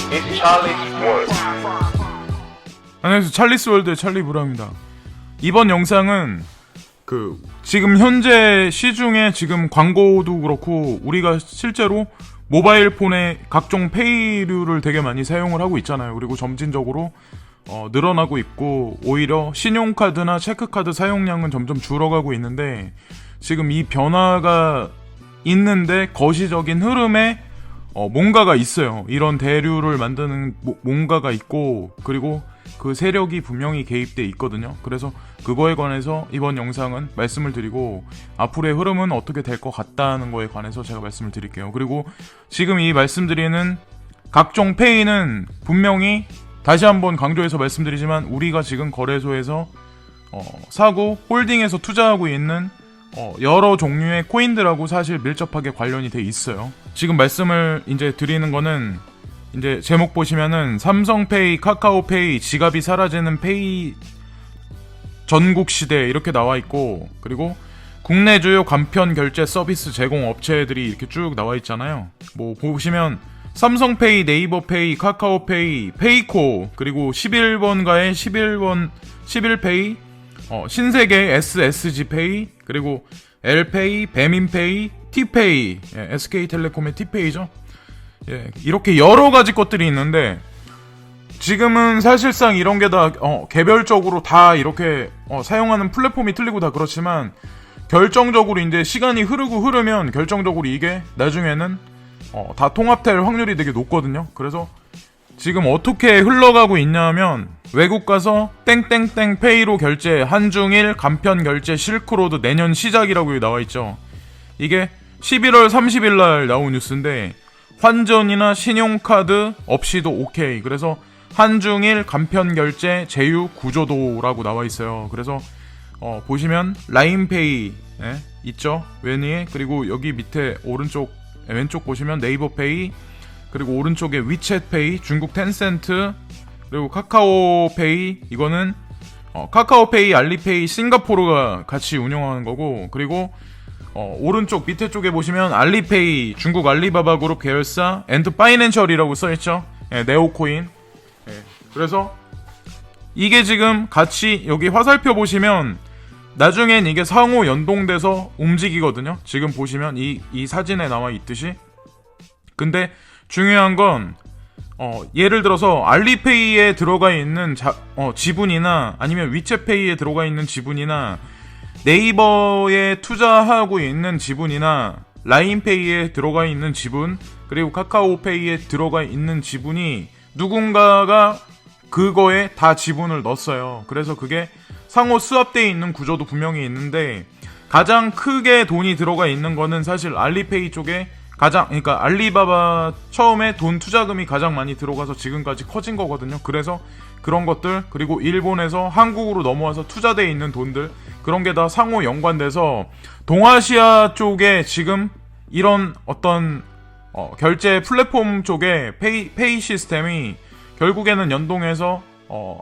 It's Charlie's World. 안녕하세요. 찰리스 월드의 찰리 브라입니다. 이번 영상은 지금 현재 시중에 지금 광고도 그렇고 우리가 실제로 모바일 폰에 각종 페이류를 되게 많이 사용을 하고 있잖아요. 그리고 점진적으로 늘어나고 있고 오히려 신용카드나 체크카드 사용량은 점점 줄어가고 있는데 지금 이 변화가 있는데 거시적인 흐름에 뭔가가 있어요. 이런 대류를 만드는 뭔가가 있고 그리고 그 세력이 분명히 개입돼 있거든요. 그래서 그거에 관해서 이번 영상은 말씀을 드리고 앞으로의 흐름은 어떻게 될 것 같다는 거에 관해서 제가 말씀을 드릴게요. 그리고 지금 이 말씀드리는 각종 페이는 분명히 다시 한번 강조해서 말씀드리지만 우리가 지금 거래소에서 사고 홀딩해서 투자하고 있는 여러 종류의 코인들하고 사실 밀접하게 관련이 돼 있어요. 지금 말씀을 이제 드리는 거는 이제 제목 보시면은 삼성페이, 카카오페이, 지갑이 사라지는 페이 전국 시대 이렇게 나와 있고 그리고 국내 주요 간편 결제 서비스 제공 업체들이 이렇게 쭉 나와 있잖아요. 뭐 보시면 삼성페이, 네이버페이, 카카오페이, 페이코 그리고 11번가의 11페이, 신세계 SSG페이 그리고 L페이, 배민페이, T페이, SK텔레콤의 T페이죠. 예, 이렇게 여러 가지 것들이 있는데 지금은 사실상 이런 게 다 개별적으로 다 이렇게 사용하는 플랫폼이 틀리고 다 그렇지만 결정적으로 이제 시간이 흐르면 결정적으로 이게 나중에는 다 통합될 확률이 되게 높거든요. 그래서 지금 어떻게 흘러가고 있냐면 외국 가서 땡땡땡 페이로 결제 한중일 간편 결제 실크로드 내년 시작이라고 나와 있죠. 이게 11월 30일 날 나온 뉴스인데 환전이나 신용카드 없이도 오케이. 그래서 한중일 간편결제 제휴 구조도라고 나와 있어요. 그래서 보시면 라인페이 있죠 왼위에. 그리고 여기 밑에 왼쪽 보시면 네이버페이 그리고 오른쪽에 위챗페이 중국 텐센트 그리고 카카오페이 이거는 카카오페이 알리페이 싱가포르가 같이 운영하는 거고 그리고 오른쪽 밑에 쪽에 보시면 알리페이 중국 알리바바 그룹 계열사 엔드 파이낸셜이라고 써있죠. 네오코인. 그래서 이게 지금 같이 여기 화살표 보시면 나중엔 이게 상호 연동돼서 움직이거든요. 지금 보시면 이 사진에 나와 있듯이. 근데 중요한 건 예를 들어서 알리페이에 들어가 있는 지분이나 아니면 위챗페이에 들어가 있는 지분이나 네이버에 투자하고 있는 지분이나 라인페이에 들어가 있는 지분 그리고 카카오페이에 들어가 있는 지분이 누군가가 그거에 다 지분을 넣었어요. 그래서 그게 상호 수합되어 있는 구조도 분명히 있는데 가장 크게 돈이 들어가 있는 거는 사실 알리페이 쪽에 그러니까 알리바바 처음에 돈 투자금이 가장 많이 들어가서 지금까지 커진 거거든요. 그래서 그런 것들 그리고 일본에서 한국으로 넘어와서 투자되어 있는 돈들 그런 게 다 상호 연관돼서 동아시아 쪽에 지금 이런 어떤 결제 플랫폼 쪽에 페이 시스템이 결국에는 연동해서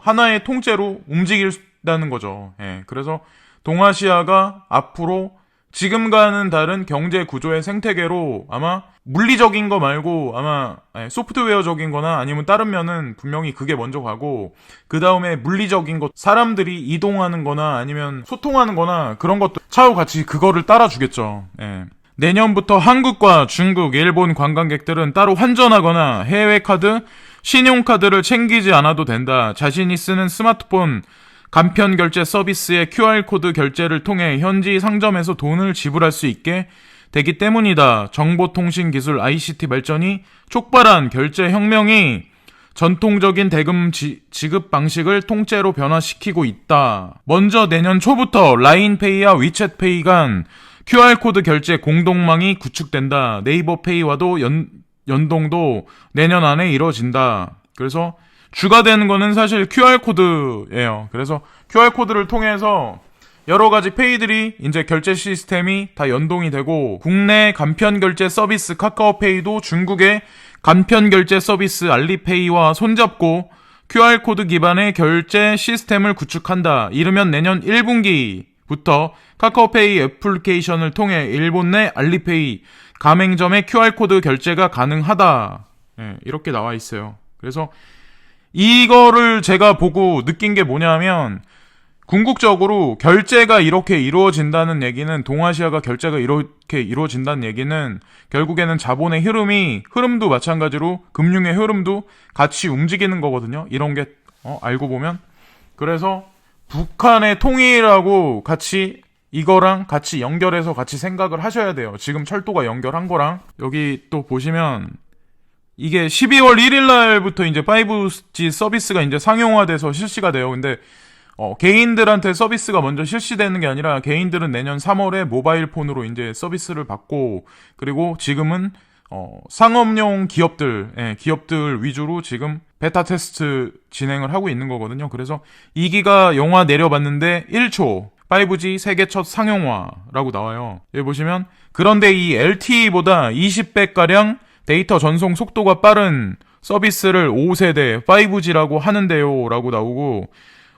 하나의 통째로 움직인다는 거죠. 예, 그래서 동아시아가 앞으로 지금과는 다른 경제 구조의 생태계로 아마 물리적인 거 말고 아마 소프트웨어적인 거나 아니면 다른 면은 분명히 그게 먼저 가고 그 다음에 물리적인 것 사람들이 이동하는 거나 아니면 소통하는 거나 그런 것도 차후 같이 그거를 따라주겠죠. 예. 내년부터 한국과 중국, 일본 관광객들은 따로 환전하거나 해외 카드, 신용카드를 챙기지 않아도 된다. 자신이 쓰는 스마트폰 간편 결제 서비스의 QR코드 결제를 통해 현지 상점에서 돈을 지불할 수 있게 되기 때문이다. 정보통신기술 ICT 발전이 촉발한 결제 혁명이 전통적인 대금 지급 방식을 통째로 변화시키고 있다. 먼저 내년 초부터 라인페이와 위챗페이 간 QR코드 결제 공동망이 구축된다. 네이버페이와도 연동도 내년 안에 이뤄진다. 그래서 주가 되는 거는 사실 QR코드예요. 그래서 QR코드를 통해서 여러 가지 페이들이 이제 결제 시스템이 다 연동이 되고 국내 간편 결제 서비스 카카오페이도 중국의 간편 결제 서비스 알리페이와 손잡고 QR코드 기반의 결제 시스템을 구축한다. 이르면 내년 1분기부터 카카오페이 애플리케이션을 통해 일본 내 알리페이 가맹점의 QR코드 결제가 가능하다. 이렇게 나와 있어요. 그래서 이거를 제가 보고 느낀 게 뭐냐면 궁극적으로 결제가 이렇게 이루어진다는 얘기는 동아시아가 결제가 이렇게 이루어진다는 얘기는 결국에는 자본의 흐름도 마찬가지로 금융의 흐름도 같이 움직이는 거거든요. 이런 게 알고 보면 그래서 북한의 통일하고 같이 이거랑 같이 연결해서 같이 생각을 하셔야 돼요. 지금 철도가 연결한 거랑 여기 또 보시면 이게 12월 1일 날부터 이제 5G 서비스가 이제 상용화돼서 실시가 돼요. 근데 개인들한테 서비스가 먼저 실시되는 게 아니라 개인들은 내년 3월에 모바일 폰으로 이제 서비스를 받고 그리고 지금은 상업용 기업들 위주로 지금 베타 테스트 진행을 하고 있는 거거든요. 그래서 2기가 영화 내려봤는데 1초 5G 세계 첫 상용화라고 나와요. 여기 보시면 그런데 이 LTE보다 20배가량 데이터 전송 속도가 빠른 서비스를 5세대 5G라고 하는데요 라고 나오고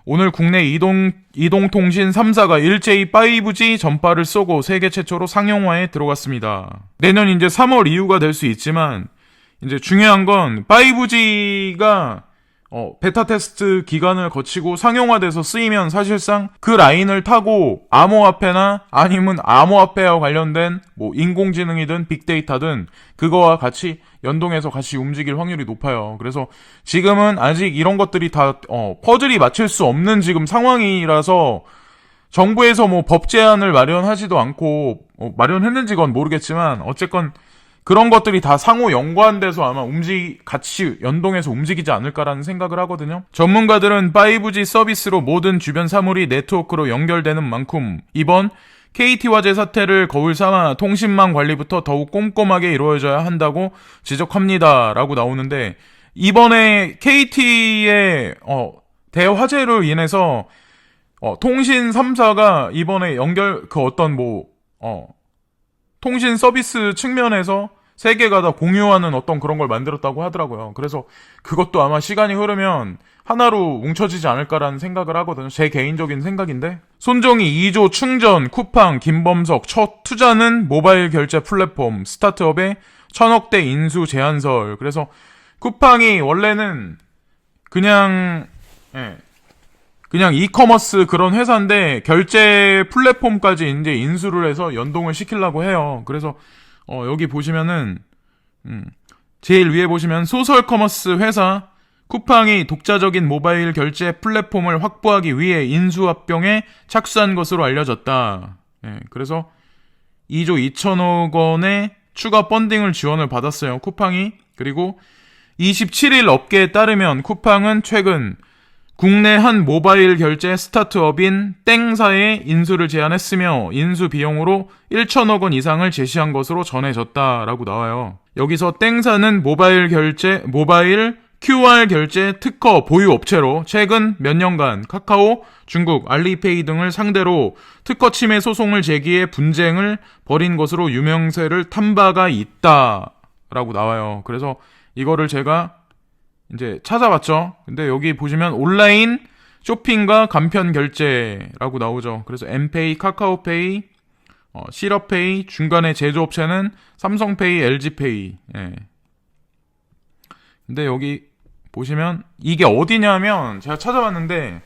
오늘 국내 이동통신 3사가 일제히 5G 전파를 쏘고 세계 최초로 상용화에 들어갔습니다. 내년 이제 3월 이후가 될 수 있지만 이제 중요한 건 5G가 베타 테스트 기간을 거치고 상용화돼서 쓰이면 사실상 그 라인을 타고 암호화폐나 아니면 암호화폐와 관련된 뭐 인공지능이든 빅데이터든 그거와 같이 연동해서 같이 움직일 확률이 높아요. 그래서 지금은 아직 이런 것들이 다 퍼즐이 맞출 수 없는 지금 상황이라서 정부에서 뭐 법 제안을 마련하지도 않고 마련했는지 건 모르겠지만 어쨌건 그런 것들이 다 상호 연관돼서 아마 같이 연동해서 움직이지 않을까라는 생각을 하거든요. 전문가들은 5G 서비스로 모든 주변 사물이 네트워크로 연결되는 만큼 이번 KT화재 사태를 거울 삼아 통신망 관리부터 더욱 꼼꼼하게 이루어져야 한다고 지적합니다. 라고 나오는데 이번에 KT의 대화재로 인해서 통신 3사가 이번에 통신 서비스 측면에서 세 개가 다 공유하는 어떤 그런 걸 만들었다고 하더라고요. 그래서 그것도 아마 시간이 흐르면 하나로 뭉쳐지지 않을까라는 생각을 하거든요. 제 개인적인 생각인데 손정희 2조 충전, 쿠팡, 김범석 첫 투자는 모바일 결제 플랫폼 스타트업에 1,000억대 인수 제안설. 그래서 쿠팡이 원래는 그냥 이커머스 그런 회사인데 결제 플랫폼까지 이제 인수를 해서 연동을 시키려고 해요. 그래서 여기 보시면은 제일 위에 보시면 소설 커머스 회사 쿠팡이 독자적인 모바일 결제 플랫폼을 확보하기 위해 인수합병에 착수한 것으로 알려졌다. 그래서 2조 2천억 원의 추가 펀딩을 지원을 받았어요. 쿠팡이. 그리고 27일 업계에 따르면 쿠팡은 최근 국내 한 모바일 결제 스타트업인 땡사에 인수를 제안했으며 인수 비용으로 1천억 원 이상을 제시한 것으로 전해졌다라고 나와요. 여기서 땡사는 모바일 QR 결제 특허 보유 업체로 최근 몇 년간 카카오, 중국, 알리페이 등을 상대로 특허 침해 소송을 제기해 분쟁을 벌인 것으로 유명세를 탄 바가 있다라고 나와요. 그래서 이거를 제가 이제 찾아봤죠. 근데 여기 보시면 온라인 쇼핑과 간편 결제라고 나오죠. 그래서 엠페이, 카카오페이, 실업페이, 중간에 제조업체는 삼성페이, LG페이. 근데 여기 보시면 이게 어디냐면 제가 찾아봤는데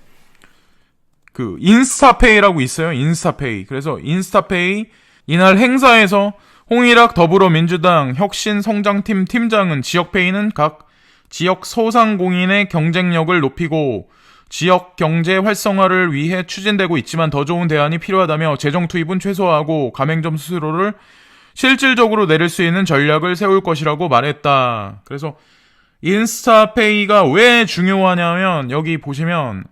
그 인스타페이라고 있어요. 인스타페이. 그래서 인스타페이 이날 행사에서 홍일학 더불어민주당 혁신성장팀 팀장은 지역페이는 각 지역 소상공인의 경쟁력을 높이고 지역 경제 활성화를 위해 추진되고 있지만 더 좋은 대안이 필요하다며 재정 투입은 최소화하고 가맹점 수수료를 실질적으로 내릴 수 있는 전략을 세울 것이라고 말했다. 그래서 인스타페이가 왜 중요하냐면 여기 보시면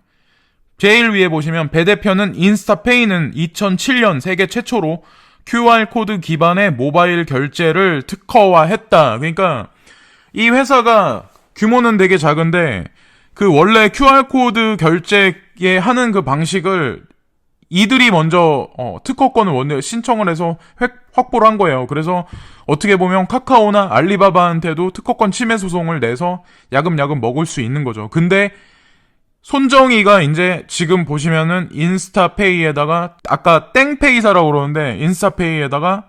제일 위에 보시면 배 대표는 인스타페이는 2007년 세계 최초로 QR코드 기반의 모바일 결제를 특허화했다. 그러니까 이 회사가 규모는 되게 작은데 그 원래 QR코드 결제에 하는 그 방식을 이들이 먼저 특허권을 원래 신청을 해서 확보를 한 거예요. 그래서 어떻게 보면 카카오나 알리바바한테도 특허권 침해 소송을 내서 야금야금 먹을 수 있는 거죠. 근데 손정희가 이제 지금 보시면은 인스타페이에다가 아까 땡페이사라고 그러는데 인스타페이에다가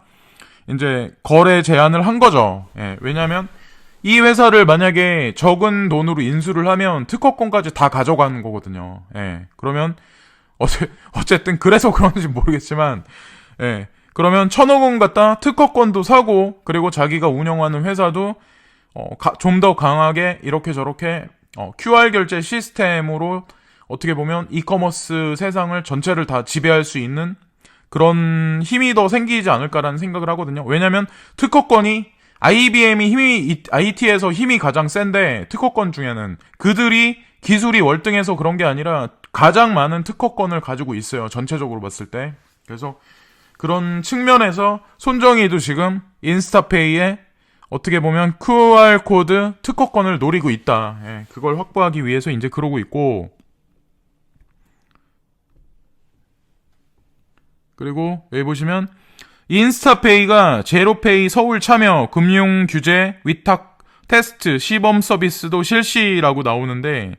이제 거래 제안을 한 거죠. 왜냐면 이 회사를 만약에 적은 돈으로 인수를 하면 특허권까지 다 가져가는 거거든요. 예. 그러면 어쨌든 그래서 그런지 모르겠지만, 예. 그러면 1,000억 원 갖다 특허권도 사고, 그리고 자기가 운영하는 회사도 좀 더 강하게 이렇게 저렇게 QR 결제 시스템으로 어떻게 보면 이커머스 세상을 전체를 다 지배할 수 있는 그런 힘이 더 생기지 않을까라는 생각을 하거든요. 왜냐면 특허권이 IBM이 IT에서 힘이 가장 센데, 특허권 중에는 그들이 기술이 월등해서 그런 게 아니라 가장 많은 특허권을 가지고 있어요. 전체적으로 봤을 때. 그래서 그런 측면에서 손정희도 지금 인스타페이에 어떻게 보면 QR코드 특허권을 노리고 있다. 예, 그걸 확보하기 위해서 이제 그러고 있고, 그리고 여기 보시면 인스타페이가 제로페이 서울 참여 금융 규제 위탁 테스트 시범 서비스도 실시라고 나오는데,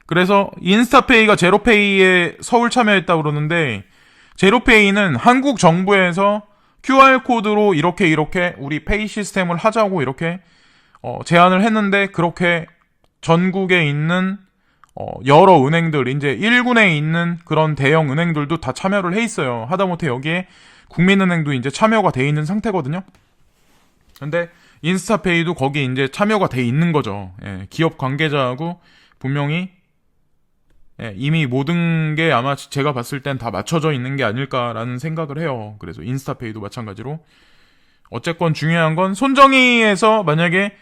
그래서 인스타페이가 제로페이에 서울 참여했다고 그러는데, 제로페이는 한국 정부에서 QR코드로 이렇게 우리 페이 시스템을 하자고 이렇게 제안을 했는데, 그렇게 전국에 있는 여러 은행들, 이제 1군에 있는 그런 대형 은행들도 다 참여를 해 있어요. 하다못해 여기에 국민은행도 이제 참여가 돼 있는 상태거든요. 근데 인스타페이도 거기 이제 참여가 돼 있는 거죠. 예, 기업 관계자하고 분명히 이미 모든 게 아마 제가 봤을 땐 다 맞춰져 있는 게 아닐까라는 생각을 해요. 그래서 인스타페이도 마찬가지로. 어쨌건 중요한 건 손정희에서 만약에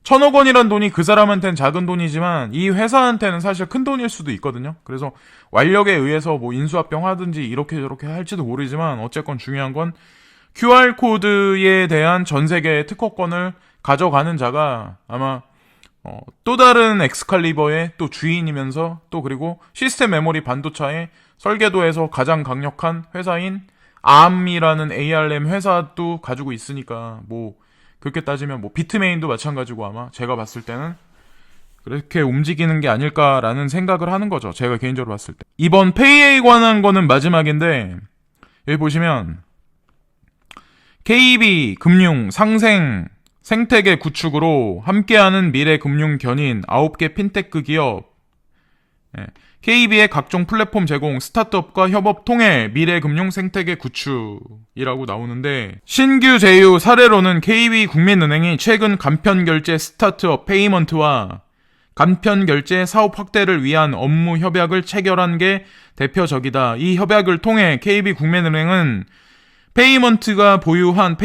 1,000억 원이란 돈이 그 사람한테는 작은 돈이지만 이 회사한테는 사실 큰 돈일 수도 있거든요. 그래서 완력에 의해서 뭐 인수합병 하든지 이렇게 저렇게 할지도 모르지만, 어쨌건 중요한 건 QR코드에 대한 전 세계의 특허권을 가져가는 자가 아마 또 다른 엑스칼리버의 또 주인이면서, 또 그리고 시스템 메모리 반도체의 설계도에서 가장 강력한 회사인 ARM이라는 ARM 회사도 가지고 있으니까, 뭐 그렇게 따지면 뭐 비트메인도 마찬가지고 아마 제가 봤을 때는 그렇게 움직이는 게 아닐까라는 생각을 하는 거죠. 제가 개인적으로 봤을 때. 이번 페이에 관한 거는 마지막인데, 여기 보시면 KB 금융 상생 생태계 구축으로 함께하는 미래 금융 견인 9개 핀테크 기업, KB의 각종 플랫폼 제공, 스타트업과 협업 통해 미래 금융 생태계 구축이라고 나오는데, 신규 제휴 사례로는 KB 국민은행이 최근 간편결제 스타트업 페이먼트와 간편결제 사업 확대를 위한 업무 협약을 체결한 게 대표적이다. 이 협약을 통해 KB 국민은행은 페이먼트가 보유한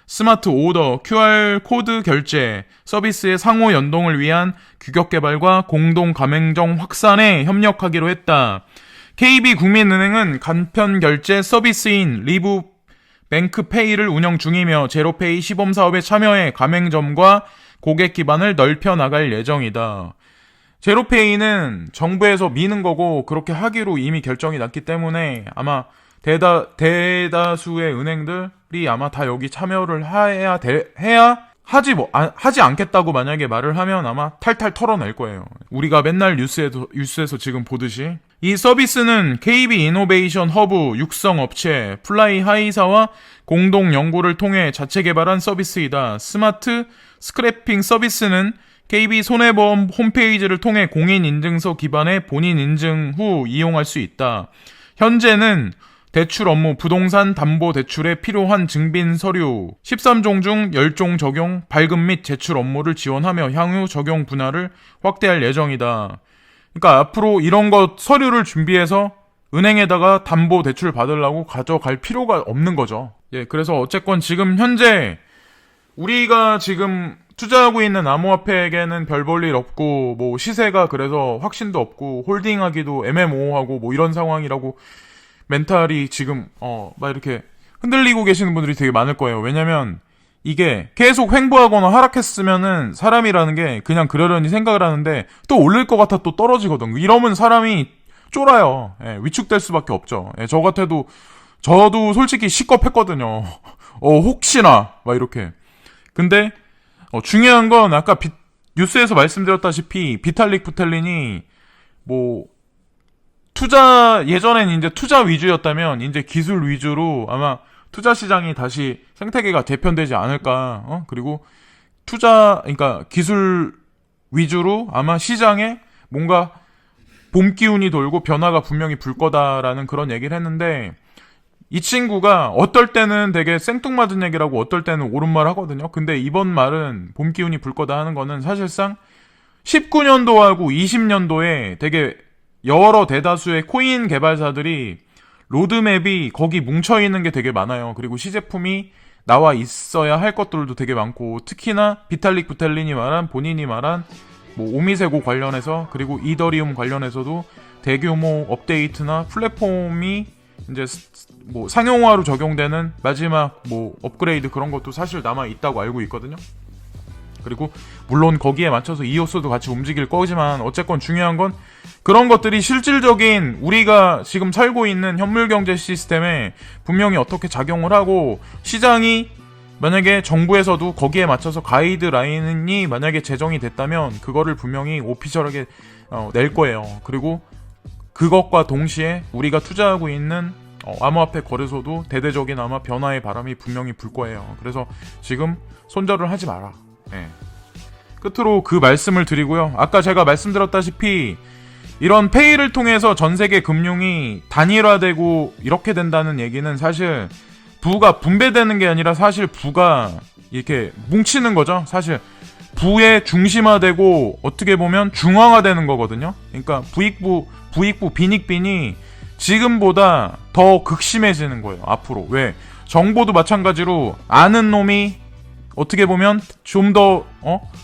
스마트 오더, QR 코드 결제 서비스의 상호 연동을 위한 규격 개발과 공동 가맹점 확산에 협력하기로 했다. KB 국민은행은 간편 결제 서비스인 리브 뱅크페이를 운영 중이며 제로페이 시범 사업에 참여해 가맹점과 고객 기반을 넓혀 나갈 예정이다. 제로페이는 정부에서 미는 거고 그렇게 하기로 이미 결정이 났기 때문에 아마 대다수의 은행들이 아마 다 여기 참여를 해야 하지 않겠다고 만약에 말을 하면 아마 탈탈 털어낼 거예요. 우리가 맨날 뉴스에서 지금 보듯이 이 서비스는 KB 이노베이션 허브 육성업체 플라이 하이사와 공동 연구를 통해 자체 개발한 서비스이다. 스마트 스크래핑 서비스는 KB 손해보험 홈페이지를 통해 공인인증서 기반의 본인 인증 후 이용할 수 있다. 현재는 대출 업무, 부동산 담보 대출에 필요한 증빙 서류 13종 중 10종 적용, 발급 및 제출 업무를 지원하며 향후 적용 분야를 확대할 예정이다. 그러니까 앞으로 이런 것 서류를 준비해서 은행에다가 담보 대출 받으려고 가져갈 필요가 없는 거죠. 예, 그래서 어쨌건 지금 현재 우리가 지금 투자하고 있는 암호화폐에게는 별 볼 일 없고, 뭐 시세가 그래서 확신도 없고 홀딩하기도 애매모호하고 뭐 이런 상황이라고 멘탈이 지금 막 이렇게 흔들리고 계시는 분들이 되게 많을 거예요. 왜냐면 이게 계속 횡보하거나 하락했으면은 사람이라는 게 그냥 그러려니 생각을 하는데 또 오를 것 같아 또 떨어지거든. 이러면 사람이 쫄아요. 예, 위축될 수밖에 없죠. 예, 저도 솔직히 시겁했거든요. 혹시나 막 이렇게. 근데 중요한 건 아까 뉴스에서 말씀드렸다시피 비탈릭 부텔린이 뭐 예전엔 이제 투자 위주였다면 이제 기술 위주로 아마 투자 시장이 다시 생태계가 재편되지 않을까. 그리고 그러니까 기술 위주로 아마 시장에 뭔가 봄 기운이 돌고 변화가 분명히 불 거다라는 그런 얘기를 했는데, 이 친구가 어떨 때는 되게 생뚱맞은 얘기라고 어떨 때는 옳은 말 하거든요. 근데 이번 말은 봄 기운이 불 거다 하는 거는 사실상 19년도하고 20년도에 되게 여러 대다수의 코인 개발사들이 로드맵이 거기 뭉쳐있는 게 되게 많아요. 그리고 시제품이 나와 있어야 할 것들도 되게 많고, 특히나 비탈릭 부텔린이 말한, 본인이 말한 뭐 오미세고 관련해서, 그리고 이더리움 관련해서도 대규모 업데이트나 플랫폼이 이제 뭐 상용화로 적용되는 마지막 뭐 업그레이드 그런 것도 사실 남아 있다고 알고 있거든요. 그리고 물론 거기에 맞춰서 이오스도 같이 움직일 거지만, 어쨌건 중요한 건 그런 것들이 실질적인 우리가 지금 살고 있는 현물 경제 시스템에 분명히 어떻게 작용을 하고, 시장이 만약에 정부에서도 거기에 맞춰서 가이드라인이 만약에 제정이 됐다면 그거를 분명히 오피셜하게 낼 거예요. 그리고 그것과 동시에 우리가 투자하고 있는 암호화폐 거래소도 대대적인 아마 변화의 바람이 분명히 불 거예요. 그래서 지금 손절을 하지 마라. 네. 끝으로 그 말씀을 드리고요. 아까 제가 말씀드렸다시피 이런 페이를 통해서 전 세계 금융이 단일화되고 이렇게 된다는 얘기는 사실 부가 분배되는 게 아니라 사실 부가 이렇게 뭉치는 거죠. 사실 부의 중심화되고 어떻게 보면 중앙화되는 거거든요. 그러니까 부익부, 빈익빈이 지금보다 더 극심해지는 거예요. 앞으로. 왜? 정보도 마찬가지로 아는 놈이 어떻게 보면 좀 더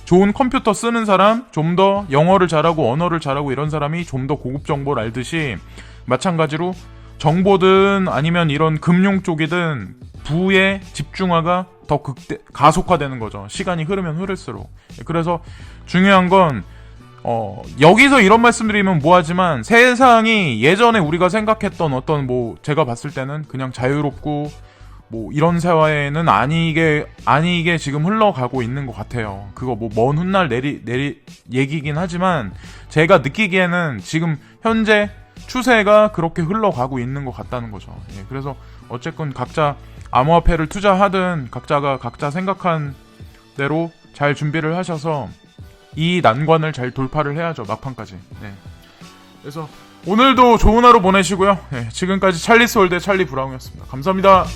좋은 컴퓨터 쓰는 사람, 좀 더 영어를 잘하고 언어를 잘하고 이런 사람이 좀 더 고급 정보를 알듯이, 마찬가지로 정보든 아니면 이런 금융 쪽이든 부의 집중화가 더 가속화되는 거죠. 시간이 흐르면 흐를수록. 그래서 중요한 건 여기서 이런 말씀드리면 뭐하지만, 세상이 예전에 우리가 생각했던 어떤 뭐 제가 봤을 때는 그냥 자유롭고 뭐 이런 사회는 아니게 지금 흘러가고 있는 것 같아요. 그거 뭐 먼 훗날 얘기긴 하지만 제가 느끼기에는 지금 현재 추세가 그렇게 흘러가고 있는 것 같다는 거죠. 예, 그래서 어쨌건 각자 암호화폐를 투자하든 각자가 각자 생각한 대로 잘 준비를 하셔서 이 난관을 잘 돌파를 해야죠. 막판까지. 네. 그래서 오늘도 좋은 하루 보내시고요. 네, 지금까지 찰리스월드의 찰리 브라운이었습니다. 감사합니다.